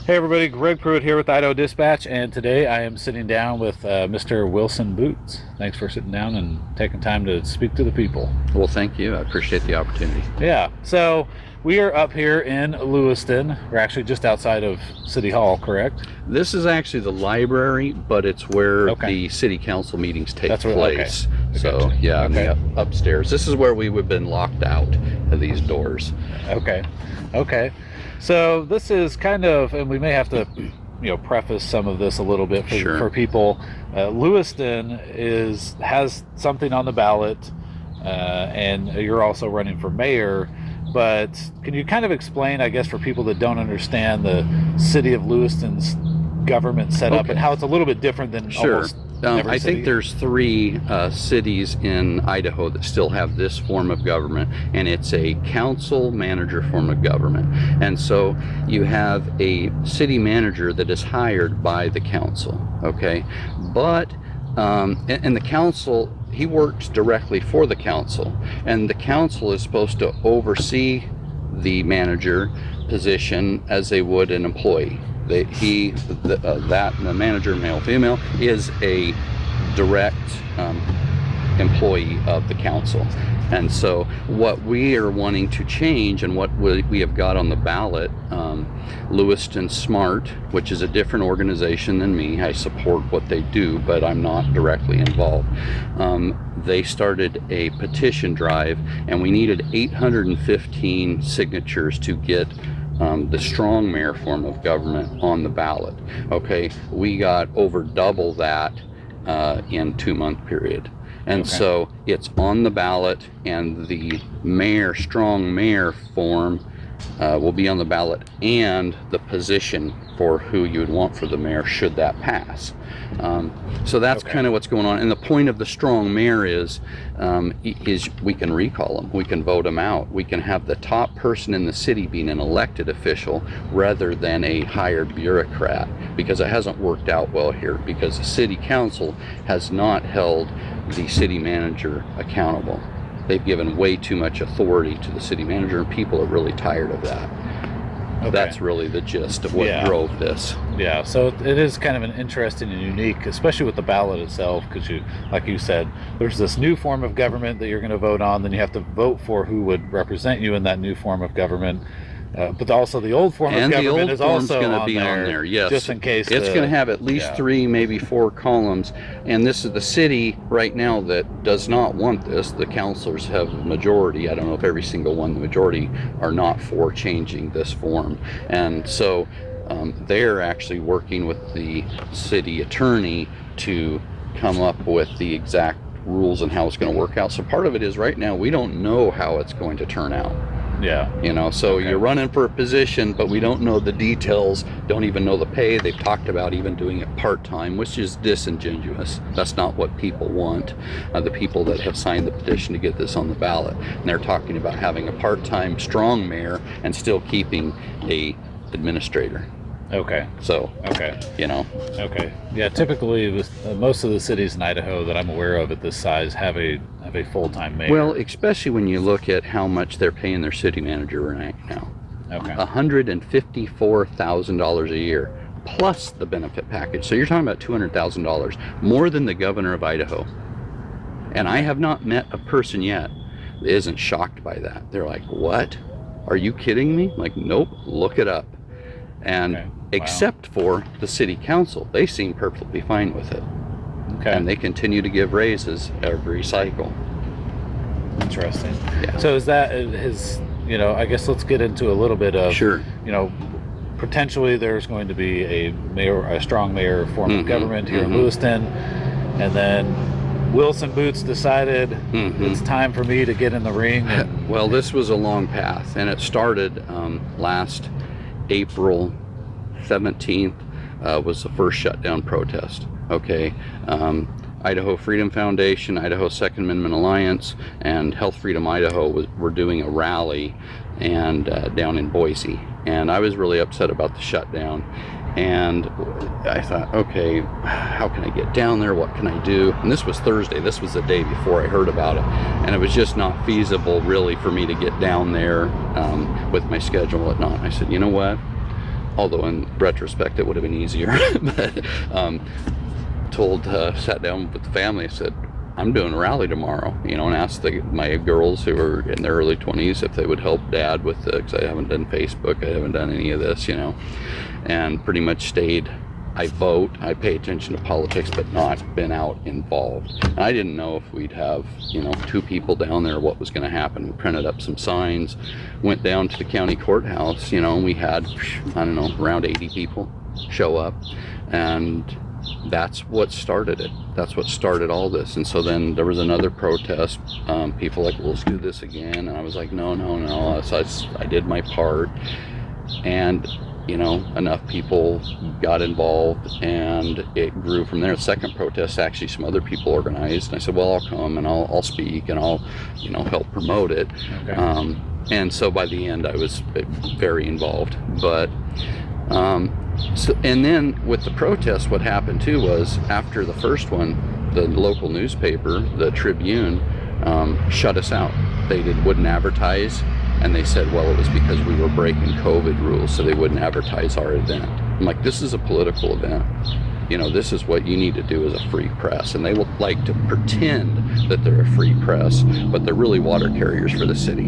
Hey everybody, Greg Pruitt here with Idaho Dispatch, and today I am sitting down with Mr. Wilson Boots. Thanks for sitting down and taking time to speak to the people. Well, thank you. I appreciate the opportunity. Yeah, so we are up here in Lewiston. We're actually just outside of City Hall, correct? This is actually the library, but it's where Okay. the city council meetings take That's where- place. okay. So, Gotcha. yeah, in Okay. the upstairs. This is where we would have been locked out of these doors. Okay. So this is kind of, and we may have to, preface some of this a little bit for, Sure. for people. Lewiston has something on the ballot, and you're also running for mayor. But can you kind of explain, I guess, for people that don't understand the city of Lewiston's government setup Okay. and how it's a little bit different than Sure. almost every I city? think there's three cities in Idaho that still have this form of government, and it's a council manager form of government. And so you have a city manager that is hired by the council, okay? But, and the council, he works directly for the council, and the council is supposed to oversee the manager position as they would an employee. The manager, male, female, is a direct employee of the council. And so what we are wanting to change, and what we have got on the ballot, Lewiston Smart, which is a different organization than me. I support what they do, but I'm not directly involved. They started a petition drive, and we needed 815 signatures to get the strong mayor form of government on the ballot. Okay, we got over double that in 2-month period. And Okay. so it's on the ballot, and the strong mayor form will be on the ballot, and the position for who you would want for the mayor should that pass. So that's Okay. kind of what's going on. And the point of the strong mayor is we can recall him, we can vote him out, we can have the top person in the city being an elected official rather than a hired bureaucrat, because it hasn't worked out well here, because the city council has not held the city manager accountable. They've given way too much authority to the city manager, and people are really tired of that. Okay. That's really the gist of what Yeah. drove this. Yeah, so it is kind of an interesting and unique, especially with the ballot itself, because like you said, there's this new form of government that you're going to vote on, then you have to vote for who would represent you in that new form of government. But also the old form And of the government old is form's also going to on be there, on there, yes. just in case. It's going to have at least yeah. 3, maybe 4 columns. And this is the city right now that does not want this. The councilors have a majority. I don't know if every single one, the majority are not for changing this form. And so they're actually working with the city attorney to come up with the exact rules and how it's going to work out. So part of it is right now we don't know how it's going to turn out. Yeah. So Okay. you're running for a position, but we don't know the details, don't even know the pay. They've talked about even doing it part-time, which is disingenuous. That's not what people want, the people that have signed the petition to get this on the ballot. And they're talking about having a part-time strong mayor and still keeping a administrator. Okay. So, Okay. Okay. Yeah. Typically, most of the cities in Idaho that I'm aware of at this size have a full-time mayor. Well, especially when you look at how much they're paying their city manager right now. Okay. $154,000 a year, plus the benefit package. So you're talking about $200,000, more than the governor of Idaho. And I have not met a person yet that isn't shocked by that. They're like, what? Are you kidding me? Like, nope, look it up. And Okay. Wow. except for the city council, they seem perfectly fine with it. Okay. And they continue to give raises every cycle. Interesting. Yeah. So is that his? I guess let's get into a little bit of. Sure. Potentially there's going to be a strong mayor form of Mhm, government here in mhm. Lewiston, and then Wilson Boots decided it's time for me to get in the ring. And, Well, this was a long path, and it started last April 17th was the first shutdown protest. Okay. Idaho Freedom Foundation, Idaho Second Amendment Alliance, and Health Freedom Idaho were doing a rally and down in Boise. And I was really upset about the shutdown. And I thought, okay, how can I get down there? What can I do? And this was Thursday. This was the day before I heard about it. And it was just not feasible really for me to get down there with my schedule and whatnot. I said, you know what? although in retrospect it would have been easier. But sat down with the family. I said, I'm doing a rally tomorrow, and asked my girls who are in their early 20s if they would help Dad with it, because I haven't done Facebook, I haven't done any of this, and pretty much stayed. I vote, I pay attention to politics, but not been out involved. And I didn't know if we'd have, 2 people down there, what was going to happen. We printed up some signs, went down to the county courthouse, and we had, I don't know, around 80 people show up. And that's what started it. That's what started all this. And so then there was another protest. People like, well, let's do this again. And I was like, no. So I did my part. And enough people got involved, and it grew from there. The second protest, actually, some other people organized. And I said, well, I'll come and I'll speak and I'll, help promote it. Okay. And so by the end, I was very involved. But and then with the protest, what happened too was after the first one, the local newspaper, the Tribune, shut us out. They wouldn't advertise. And they said, well, it was because we were breaking COVID rules, so they wouldn't advertise our event. I'm like, this is a political event. This is what you need to do as a free press. And they would like to pretend that they're a free press, but they're really water carriers for the city.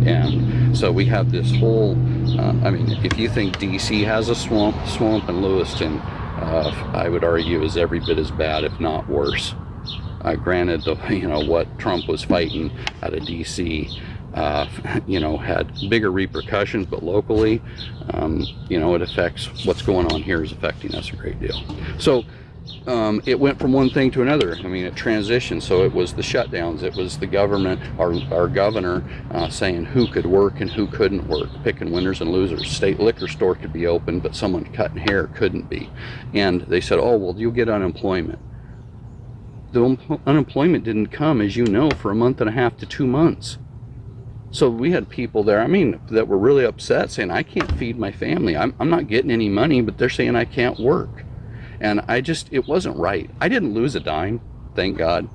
And so we have this whole, if you think DC has a swamp in Lewiston, I would argue is every bit as bad, if not worse. Granted, what Trump was fighting out of DC, had bigger repercussions, but locally, it affects what's going on here is affecting us a great deal. So it went from one thing to another. It transitioned. So it was the shutdowns. It was the government, our governor, saying who could work and who couldn't work, picking winners and losers. State liquor store could be open, but someone cutting hair couldn't be. And they said, oh, well, you'll get unemployment. The unemployment didn't come, as you know, for a month and a half to 2 months. So we had people there, that were really upset, saying, I can't feed my family. I'm not getting any money, but they're saying I can't work. And it wasn't right. I didn't lose a dime, thank God.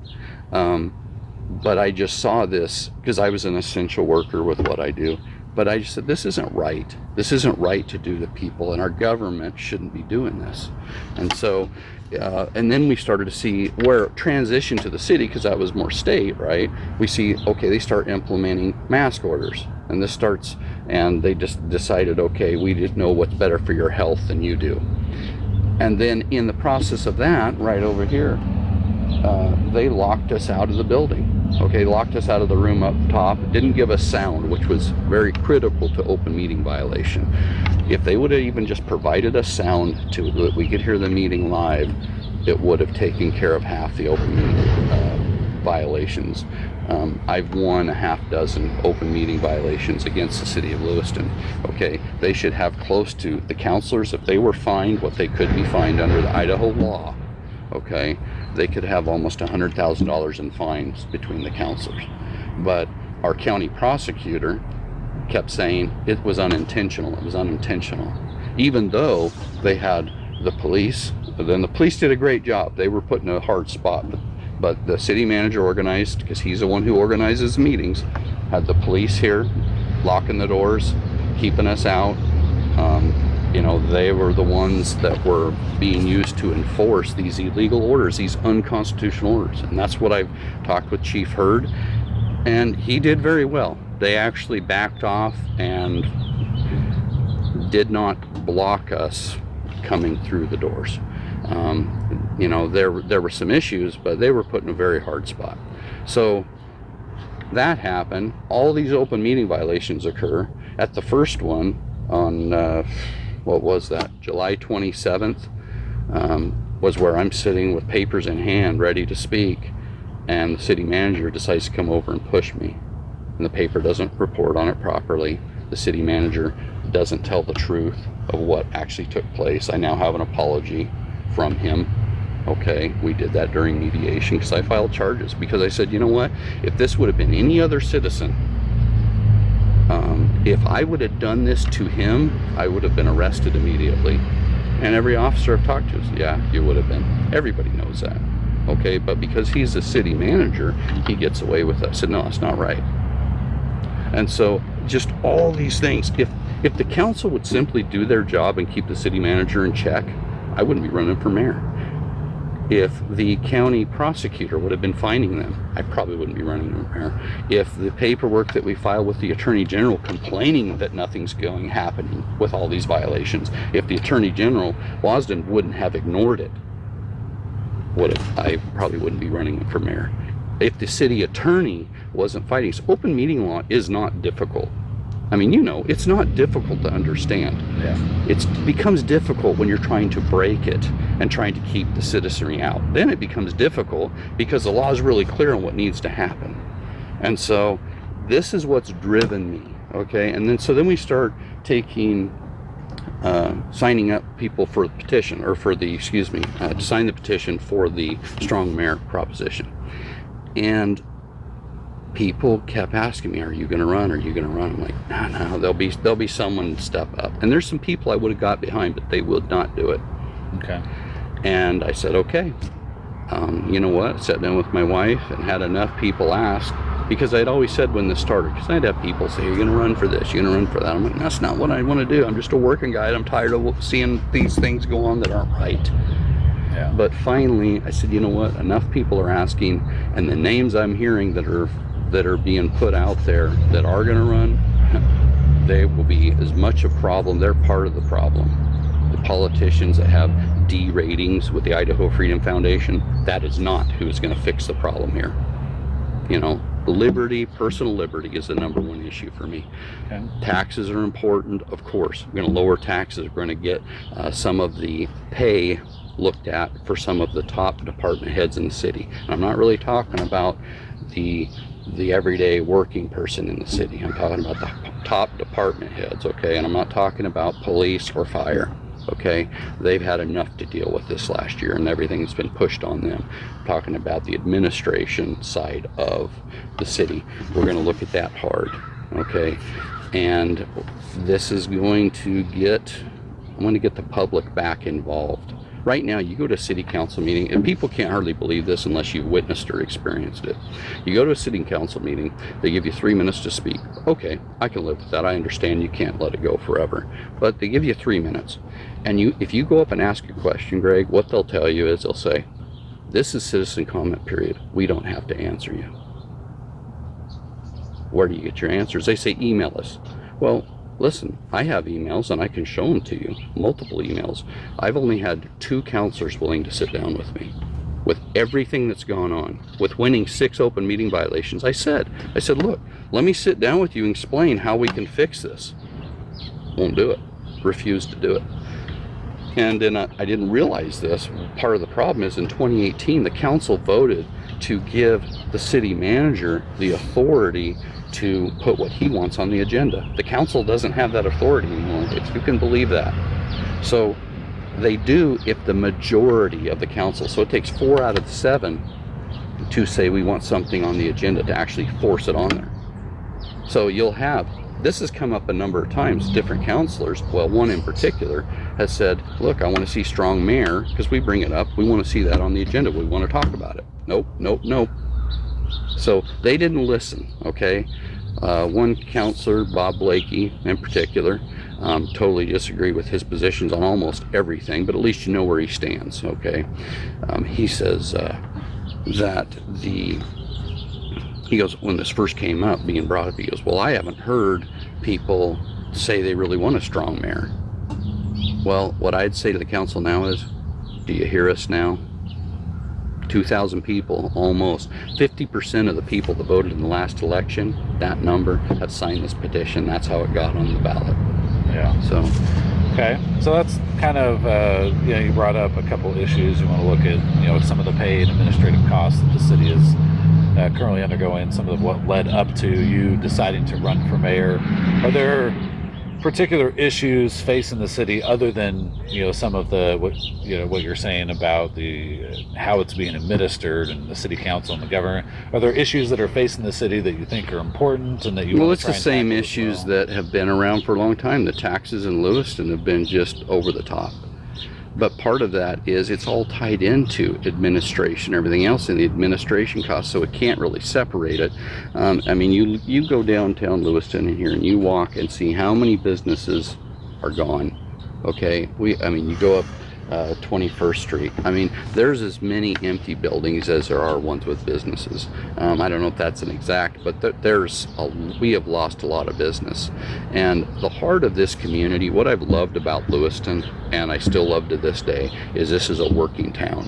But I just saw this, because I was an essential worker with what I do. But I just said, this isn't right. This isn't right to do to people, and our government shouldn't be doing this. And so, and then we started to see where it transitioned to the city, because that was more state, right? We see, okay, they start implementing mask orders, and this starts, and they just decided, okay, we didn't know what's better for your health than you do. And then in the process of that, right over here, they locked us out of the building. Okay, locked us out of the room up top, didn't give us sound, which was very critical to open meeting violation. If they would have even just provided us sound that we could hear the meeting live, it would have taken care of half the open meeting violations. I've won a half dozen open meeting violations against the city of Lewiston. Okay, they should have close to the counselors, if they were fined what they could be fined under the Idaho law. Okay, they could have almost $100,000 in fines between the counselors. But our county prosecutor kept saying it was unintentional. It was unintentional. Even though they had the police, then the police did a great job. They were put in a hard spot. But the city manager organized, because he's the one who organizes meetings, had the police here, locking the doors, keeping us out. They were the ones that were being used to enforce these illegal orders, these unconstitutional orders. And that's what I've talked with Chief Hurd, and he did very well. They actually backed off and did not block us coming through the doors. There were some issues, but they were put in a very hard spot. So that happened. All these open meeting violations occur. At the first one on what was that, July 27th, was where I'm sitting with papers in hand ready to speak, and the city manager decides to come over and push me, and the paper doesn't report on it properly. The city manager doesn't tell the truth of what actually took place. I now have an apology from him. Okay, we did that during mediation, because I filed charges, because I said, you know what, if this would have been any other citizen, if I would have done this to him, I would have been arrested immediately. And every officer I've talked to said, yeah, you would have been. Everybody knows that. Okay, but because he's the city manager, he gets away with it. I said, no, that's not right. And so just all these things, If the council would simply do their job and keep the city manager in check, I wouldn't be running for mayor. If the county prosecutor would have been finding them, I probably wouldn't be running for mayor. If the paperwork that we file with the Attorney General complaining that nothing's happening with all these violations, if the Attorney General, Wasden, wouldn't have ignored it, I probably wouldn't be running for mayor. If the city attorney wasn't fighting, so open meeting law is not difficult. I mean, it's not difficult to understand. Yeah. It becomes difficult when you're trying to break it and trying to keep the citizenry out. Then it becomes difficult because the law is really clear on what needs to happen. And so this is what's driven me, okay? And then we start taking, signing up people for the petition, or to sign the petition for the strong mayor proposition. And people kept asking me, are you going to run? Are you going to run? I'm like, no, there'll be someone step up. And there's some people I would have got behind, but they would not do it. Okay. And I said, okay. You know what? Sat down with my wife and had enough people ask, because I'd always said when this started, because I'd have people say, you're going to run for this, you're going to run for that. I'm like, that's not what I want to do. I'm just a working guy. I'm tired of seeing these things go on that aren't right. Yeah. But finally, I said, you know what? Enough people are asking, and the names I'm hearing that are being put out there that are going to run, they will be as much a problem. They're part of the problem. The politicians that have D ratings with the Idaho Freedom Foundation, that is not who is going to fix the problem here. Liberty, personal liberty is the number one issue for me. Okay. Taxes are important, of course. We're going to lower taxes. We're going to get some of the pay looked at for some of the top department heads in the city. And I'm not really talking about the everyday working person in the city. I'm talking about the top department heads, okay? And I'm not talking about police or fire, okay? They've had enough to deal with this last year and everything that's been pushed on them. I'm talking about the administration side of the city. We're going to look at that hard, okay? And this is going to I'm going to get the public back involved. Right now, you go to a city council meeting, and people can't hardly believe this unless you've witnessed or experienced it. You go to a city council meeting, they give you 3 minutes to speak. Okay, I can live with that. I understand you can't let it go forever. But they give you 3 minutes. And if you go up and ask a question, Greg, what they'll tell you is they'll say, this is citizen comment period. We don't have to answer you. Where do you get your answers? They say, email us. Well, listen, I have emails and I can show them to you, multiple emails. I've only had 2 counselors willing to sit down with me. With everything that's gone on, with winning 6 open meeting violations, I said, look, let me sit down with you and explain how we can fix this. Won't do it. Refused to do it. And then I didn't realize this. Part of the problem is in 2018, the council voted to give the city manager the authority to put what he wants on the agenda. The council doesn't have that authority anymore, if you can believe that. So they do if the majority of the council, so it takes 4 out of the 7 to say we want something on the agenda to actually force it on there. So this has come up a number of times, different councilors, well, one in particular has said, look, I want to see strong mayor, because we bring it up, we want to see that on the agenda, we want to talk about it. Nope. So they didn't listen, okay? One counselor, Bob Blakey in particular, totally disagree with his positions on almost everything, but at least you know where he stands, okay? He says he goes, when this first came up, being brought up, he goes, well, I haven't heard people say they really want a strong mayor. Well, what I'd say to the council now is, do you hear us now? 2,000 people, almost 50% of the people that voted in the last election, that number, have signed this petition. That's how it got on the ballot. Yeah. So, okay. So that's kind of, you brought up a couple issues. You want to look at, some of the pay and administrative costs that the city is currently undergoing, some of what led up to you deciding to run for mayor. Are there particular issues facing the city other than some of the what you're saying about the how it's being administered and the city council and the government? Are there issues that are facing the city that you think are important and that you want it's to try the same issues that have been around for a long time. The taxes in Lewiston have been just over the top. But part of that is it's all tied into administration, everything else in the administration costs, so it can't really separate it. I mean, you go downtown Lewiston in here and you walk and see how many businesses are gone. Okay, I mean, you go up 21st Street. I mean, there's as many empty buildings as there are ones with businesses. I don't know if that's an exact, but we have lost a lot of business. And the heart of this community, what I've loved about Lewiston, and I still love to this day, is this is a working town.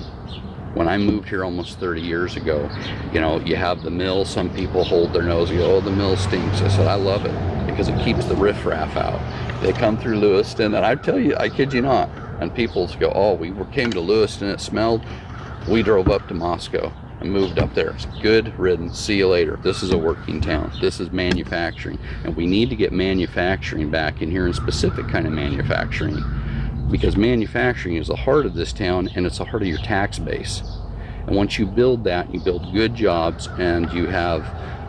When I moved here almost 30 years ago, you know, you have the mill. Some people hold their nose and go, oh, the mill stinks. I said, I love it because it keeps the riffraff out. They come through Lewiston, and I tell you, I kid you not, and people go, oh, we came to Lewiston, it smelled. We drove up to Moscow and moved up there. It's good riddance, see you later. This is a working town. This is manufacturing, and we need to get manufacturing back in here, and specific kind of manufacturing, because manufacturing is the heart of this town, and it's the heart of your tax base. And once you build that, you build good jobs, and you have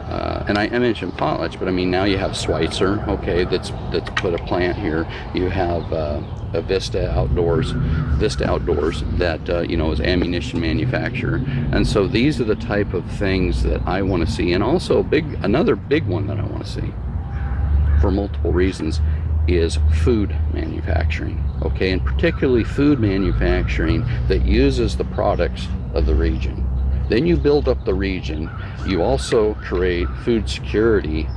and I mentioned Potlatch, but I mean, now you have Schweitzer, okay, that's put a plant here. You have a Vista Outdoors that you know, is ammunition manufacturer. And so these are the type of things that I want to see. And also another big one that I want to see, for multiple reasons, is food manufacturing, okay, and particularly food manufacturing that uses the products of the region. Then you build up the region. You also create food security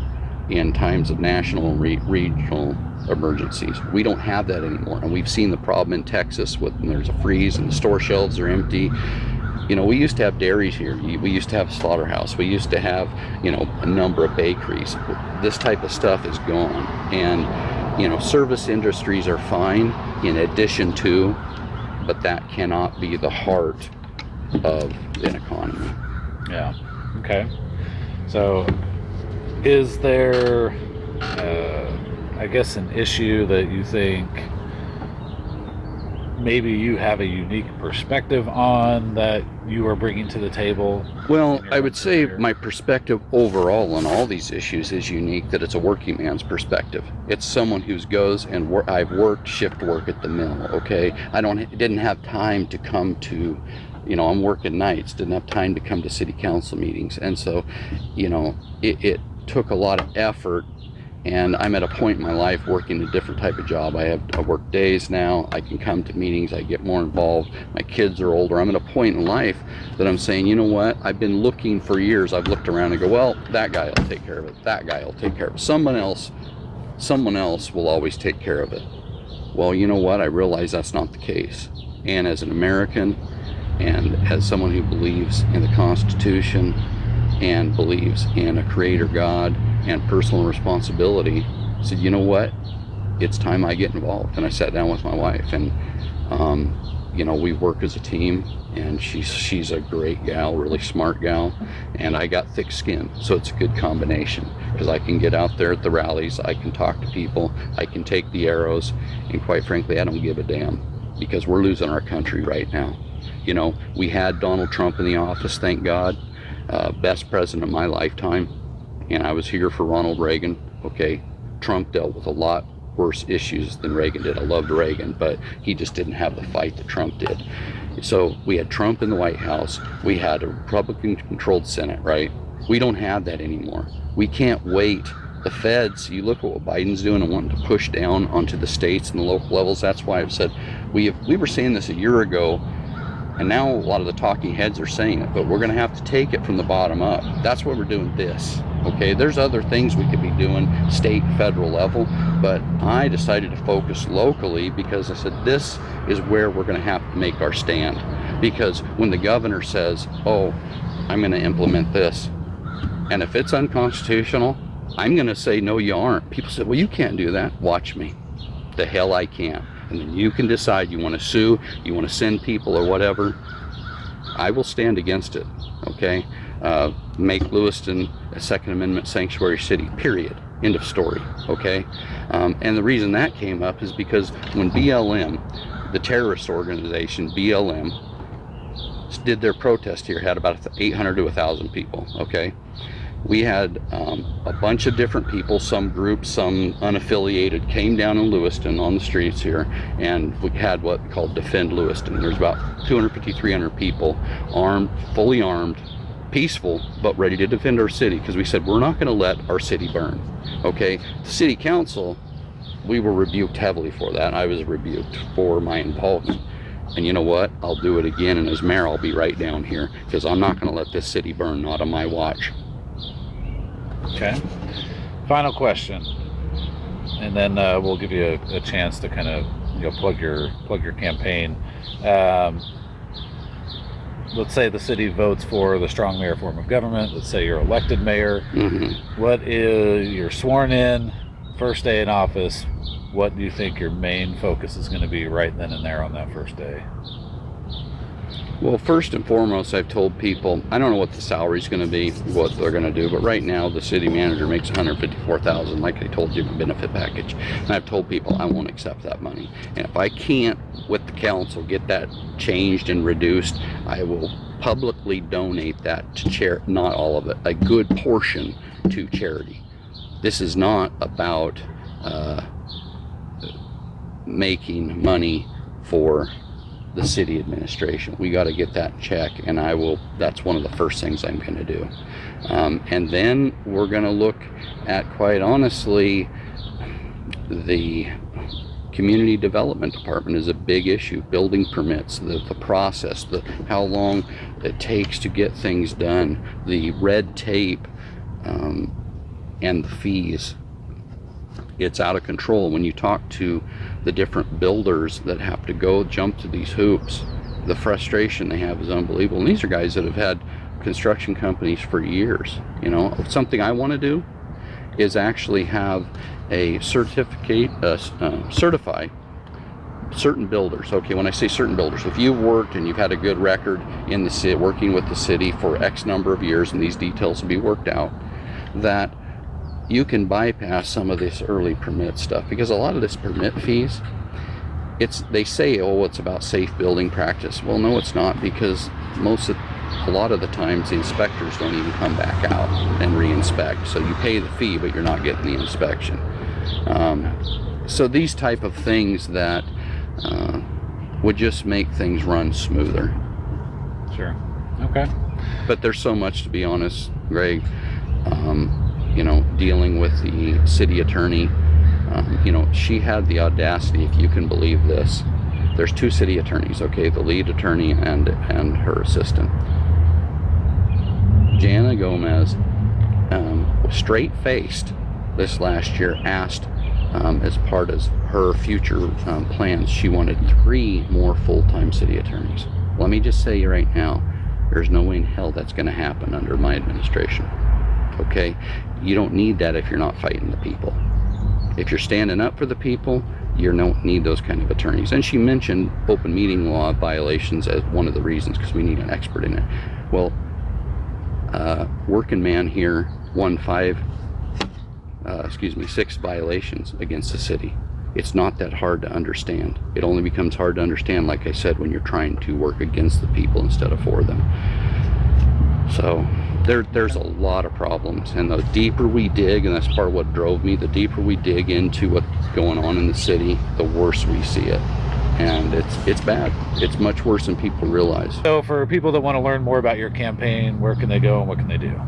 in times of national and regional emergencies. We don't have that anymore, and we've seen the problem in Texas when there's a freeze and the store shelves are empty. You know, we used to have dairies here. We used to have a slaughterhouse. We used to have, you know, a number of bakeries. This type of stuff is gone. And, you know, service industries are fine in addition to, but that cannot be the heart of an economy. Yeah. Okay. So is there, I guess, an issue that you think maybe you have a unique perspective on that you are bringing to the table? Well, I would say my perspective overall on all these issues is unique, that it's a working man's perspective. It's someone who goes and I've worked shift work at the mill, okay? Didn't have time to come to, you know, I'm working nights, didn't have time to come to city council meetings. And so, you know, it took a lot of effort. And I'm at a point in my life working a different type of job. I work days now. I can come to meetings. I get more involved. My kids are older. I'm at a point in life that I'm saying, you know what? I've been looking for years. I've looked around and go, well, that guy will take care of it. That guy will take care of it. Someone else will always take care of it. Well, you know what? I realize that's not the case. And as an American, and as someone who believes in the Constitution and believes in a creator God and personal responsibility, said, you know what, it's time I get involved. And I sat down with my wife, and you know, we work as a team, and she's a great gal, really smart gal, and I got thick skin, so it's a good combination, because I can get out there at the rallies, I can talk to people, I can take the arrows, and quite frankly, I don't give a damn, because we're losing our country right now. You know, we had Donald Trump in the office, thank God, best president of my lifetime. And I was here for Ronald Reagan. Okay, Trump dealt with a lot worse issues than Reagan did. I loved Reagan, but he just didn't have the fight that Trump did. So we had Trump in the White House. We had a Republican-controlled Senate, right? We don't have that anymore. We can't wait. The feds, you look at what Biden's doing and wanting to push down onto the states and the local levels. That's why I've said, we were saying this a year ago, and now a lot of the talking heads are saying it, but we're going to have to take it from the bottom up. That's why we're doing this, okay? There's other things we could be doing, state, federal level, but I decided to focus locally because I said this is where we're going to have to make our stand. Because when the governor says, oh, I'm going to implement this, and if it's unconstitutional, I'm going to say, no, you aren't. People say, well, you can't do that. Watch me. The hell I can't. And then you can decide you want to sue, you want to send people or whatever. I will stand against it, okay? Make Lewiston a Second Amendment sanctuary city, period. End of story, okay? And the reason that came up is because when BLM, the terrorist organization BLM, did their protest here, had about 800 to 1,000 people, okay? We had a bunch of different people, some groups, some unaffiliated, came down in Lewiston on the streets here, and we had what we called Defend Lewiston. There's about 250, 300 people, armed, fully armed, peaceful, but ready to defend our city, because we said we're not going to let our city burn. Okay, the city council, we were rebuked heavily for that. I was rebuked for my involvement. And you know what? I'll do it again, and as mayor, I'll be right down here, because I'm not going to let this city burn, not on my watch. Okay. Final question, and then we'll give you a chance to kind of plug your campaign. Let's say the city votes for the strong mayor form of government. Let's say you're elected mayor. Mm-hmm. What is you're sworn in, first day in office? What do you think your main focus is going to be right then and there on that first day? Well, first and foremost, I've told people, I don't know what the salary's going to be, what they're going to do, but right now the city manager makes $154,000, like I told you, the benefit package. And I've told people I won't accept that money. And if I can't, with the council, get that changed and reduced, I will publicly donate that to charity, not all of it, a good portion to charity. This is not about making money for the city administration. We got to get that in check, and that's one of the first things I'm going to do. And then we're going to look at, quite honestly, the community development department is a big issue. Building permits, the process, how long it takes to get things done, the red tape, and the fees. It's out of control. When you talk to the different builders that have to go jump through these hoops, the frustration they have is unbelievable. And these are guys that have had construction companies for years. Something I want to do is actually have a certificate, certify certain builders. Okay, when I say certain builders, if you've worked and you've had a good record in the city, working with the city for X number of years, and these details will be worked out, that you can bypass some of this early permit stuff, because a lot of this permit fees, they say, oh, it's about safe building practice. Well, no, it's not, because a lot of the times the inspectors don't even come back out and re-inspect. So you pay the fee, but you're not getting the inspection. So these type of things that would just make things run smoother. Sure. Okay. But there's so much, to be honest, Greg. Dealing with the city attorney, she had the audacity, if you can believe this. There's two city attorneys, okay, the lead attorney and her assistant. Jana Gomez, straight-faced this last year, asked, as part of her future plans, she wanted 3 more full-time city attorneys. Let me just say right now, there's no way in hell that's going to happen under my administration. Okay, you don't need that if you're not fighting the people. If you're standing up for the people, you don't need those kind of attorneys. And she mentioned open meeting law violations as one of the reasons, because we need an expert in it. Well, working man here won 6 violations against the city. It's not that hard to understand. It only becomes hard to understand, like I said, when you're trying to work against the people instead of for them. So there's a lot of problems, and the deeper we dig, and that's part of what drove me, the deeper we dig into what's going on in the city, the worse we see it. And it's bad. It's much worse than people realize. So for people that want to learn more about your campaign, where can they go and what can they do?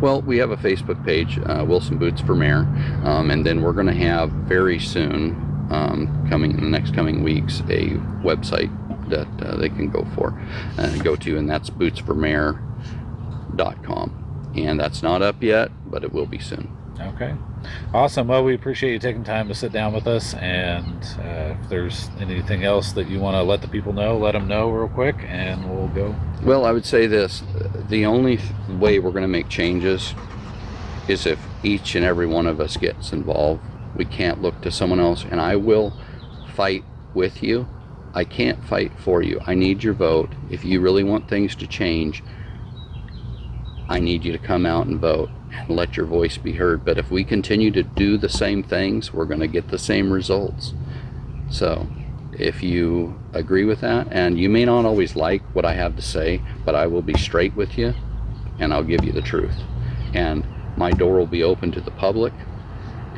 Well, we have a Facebook page, Wilson Boots for Mayor, and then we're going to have very soon, in the next coming weeks, a website that they can go to, and that's bootsformayor.com. And that's not up yet, but it will be soon. Okay, awesome. Well, we appreciate you taking time to sit down with us, and if there's anything else that you want to let the people know, let them know real quick, and we'll go. Well, I would say this: the only way we're going to make changes is if each and every one of us gets involved. We can't look to someone else, and I will fight with you. I can't fight for you. I need your vote. If you really want things to change, I need you to come out and vote and let your voice be heard. But if we continue to do the same things, we're going to get the same results. So if you agree with that, and you may not always like what I have to say, but I will be straight with you, and I'll give you the truth. and my door will be open to the public,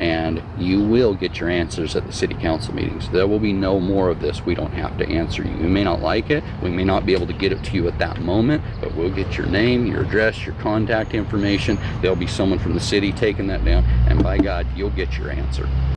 and you will get your answers at the city council meetings. There will be no more of this. We don't have to answer you. You may not like it. We may not be able to get it to you at that moment, but we'll get your name, your address, your contact information. There'll be someone from the city taking that down, and by God, you'll get your answer.